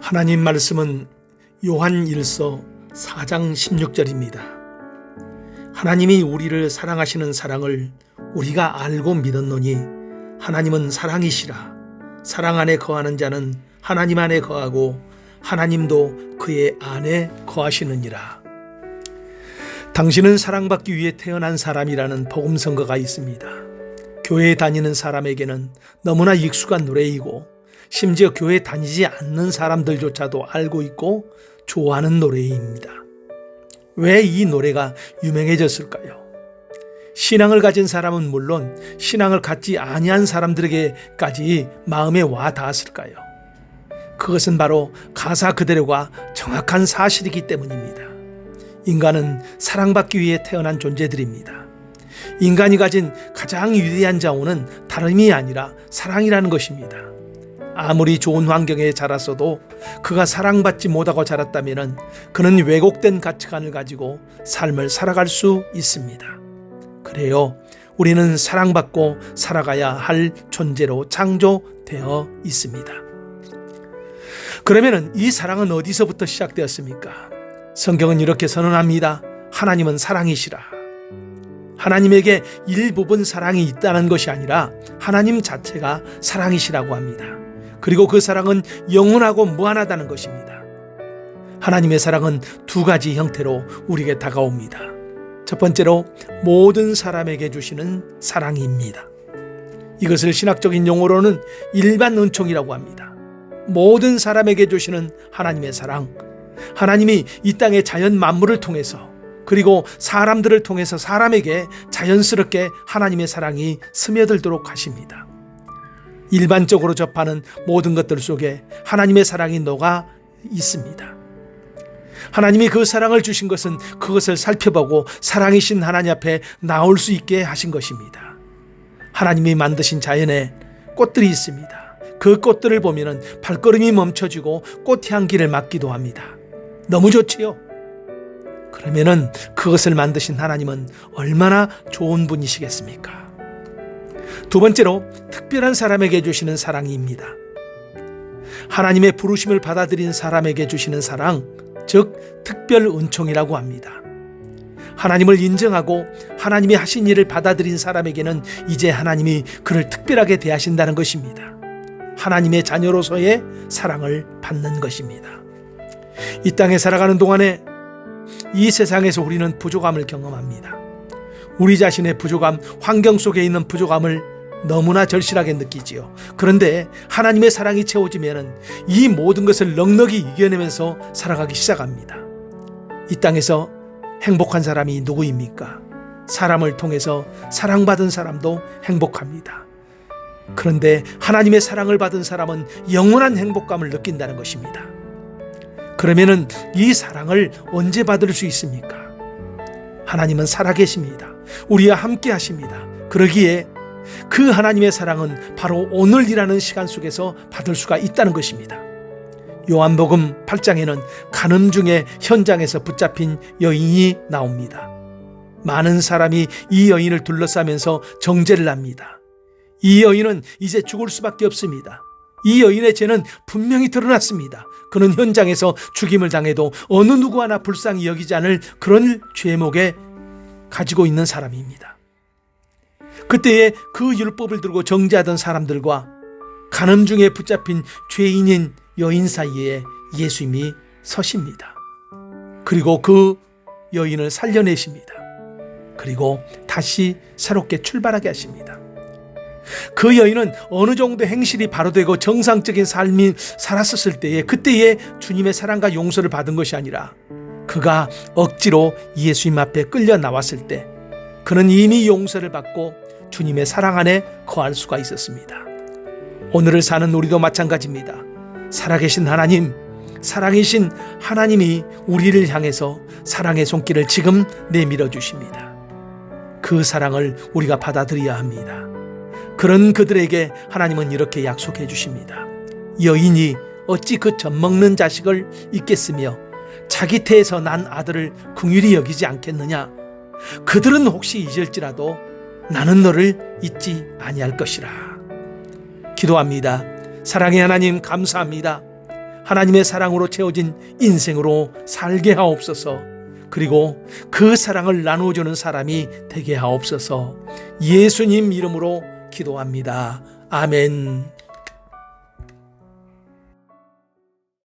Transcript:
하나님 말씀은 요한 1서 4장 16절입니다. 하나님이 우리를 사랑하시는 사랑을 우리가 알고 믿었노니 하나님은 사랑이시라. 사랑 안에 거하는 자는 하나님 안에 거하고 하나님도 그의 안에 거하시느니라. 당신은 사랑받기 위해 태어난 사람이라는 복음성가가 있습니다. 교회에 다니는 사람에게는 너무나 익숙한 노래이고 심지어 교회 다니지 않는 사람들조차도 알고 있고 좋아하는 노래입니다. 왜 이 노래가 유명해졌을까요? 신앙을 가진 사람은 물론 신앙을 갖지 아니한 사람들에게까지 마음에 와 닿았을까요? 그것은 바로 가사 그대로가 정확한 사실이기 때문입니다. 인간은 사랑받기 위해 태어난 존재들입니다. 인간이 가진 가장 위대한 자원은 다름이 아니라 사랑이라는 것입니다. 아무리 좋은 환경에 자랐어도 그가 사랑받지 못하고 자랐다면 그는 왜곡된 가치관을 가지고 삶을 살아갈 수 있습니다. 그래요, 우리는 사랑받고 살아가야 할 존재로 창조되어 있습니다. 그러면 이 사랑은 어디서부터 시작되었습니까? 성경은 이렇게 선언합니다. 하나님은 사랑이시라. 하나님에게 일부분 사랑이 있다는 것이 아니라 하나님 자체가 사랑이시라고 합니다. 그리고 그 사랑은 영원하고 무한하다는 것입니다. 하나님의 사랑은 두 가지 형태로 우리에게 다가옵니다. 첫 번째로 모든 사람에게 주시는 사랑입니다. 이것을 신학적인 용어로는 일반 은총이라고 합니다. 모든 사람에게 주시는 하나님의 사랑, 하나님이 이 땅의 자연 만물을 통해서 그리고 사람들을 통해서 사람에게 자연스럽게 하나님의 사랑이 스며들도록 하십니다. 일반적으로 접하는 모든 것들 속에 하나님의 사랑이 녹아 있습니다. 하나님이 그 사랑을 주신 것은 그것을 살펴보고 사랑이신 하나님 앞에 나올 수 있게 하신 것입니다. 하나님이 만드신 자연에 꽃들이 있습니다. 그 꽃들을 보면 발걸음이 멈춰지고 꽃향기를 맡기도 합니다. 너무 좋지요? 그러면은 그것을 만드신 하나님은 얼마나 좋은 분이시겠습니까? 두 번째로 특별한 사람에게 주시는 사랑입니다. 하나님의 부르심을 받아들인 사람에게 주시는 사랑, 즉 특별 은총이라고 합니다. 하나님을 인정하고 하나님이 하신 일을 받아들인 사람에게는 이제 하나님이 그를 특별하게 대하신다는 것입니다. 하나님의 자녀로서의 사랑을 받는 것입니다. 이 땅에 살아가는 동안에 이 세상에서 우리는 부족함을 경험합니다. 우리 자신의 부족함, 환경 속에 있는 부족함을 너무나 절실하게 느끼지요. 그런데 하나님의 사랑이 채워지면 이 모든 것을 넉넉히 이겨내면서 살아가기 시작합니다. 이 땅에서 행복한 사람이 누구입니까? 사람을 통해서 사랑받은 사람도 행복합니다. 그런데 하나님의 사랑을 받은 사람은 영원한 행복감을 느낀다는 것입니다. 그러면은 이 사랑을 언제 받을 수 있습니까? 하나님은 살아계십니다. 우리와 함께 하십니다. 그러기에 그 하나님의 사랑은 바로 오늘이라는 시간 속에서 받을 수가 있다는 것입니다. 요한복음 8장에는 간음 중에 현장에서 붙잡힌 여인이 나옵니다. 많은 사람이 이 여인을 둘러싸면서 정죄를 합니다. 이 여인은 이제 죽을 수밖에 없습니다. 이 여인의 죄는 분명히 드러났습니다. 그는 현장에서 죽임을 당해도 어느 누구 하나 불쌍히 여기지 않을 그런 죄목에 가지고 있는 사람입니다. 그때에 그 율법을 들고 정죄하던 사람들과 간음 중에 붙잡힌 죄인인 여인 사이에 예수님이 서십니다. 그리고 그 여인을 살려내십니다. 그리고 다시 새롭게 출발하게 하십니다. 그 여인은 어느 정도 행실이 바로 되고 정상적인 삶이 살았었을 때에 그때에 주님의 사랑과 용서를 받은 것이 아니라 그가 억지로 예수님 앞에 끌려 나왔을 때 그는 이미 용서를 받고 주님의 사랑 안에 거할 수가 있었습니다. 오늘을 사는 우리도 마찬가지입니다. 살아계신 하나님, 사랑이신 하나님이 우리를 향해서 사랑의 손길을 지금 내밀어 주십니다. 그 사랑을 우리가 받아들여야 합니다. 그런 그들에게 하나님은 이렇게 약속해 주십니다. 여인이 어찌 그 젖먹는 자식을 잊겠으며 자기 태에서 난 아들을 긍휼히 여기지 않겠느냐. 그들은 혹시 잊을지라도 나는 너를 잊지 아니할 것이라. 기도합니다. 사랑의 하나님 감사합니다. 하나님의 사랑으로 채워진 인생으로 살게 하옵소서. 그리고 그 사랑을 나누어주는 사람이 되게 하옵소서. 예수님 이름으로 기도합니다. 아멘.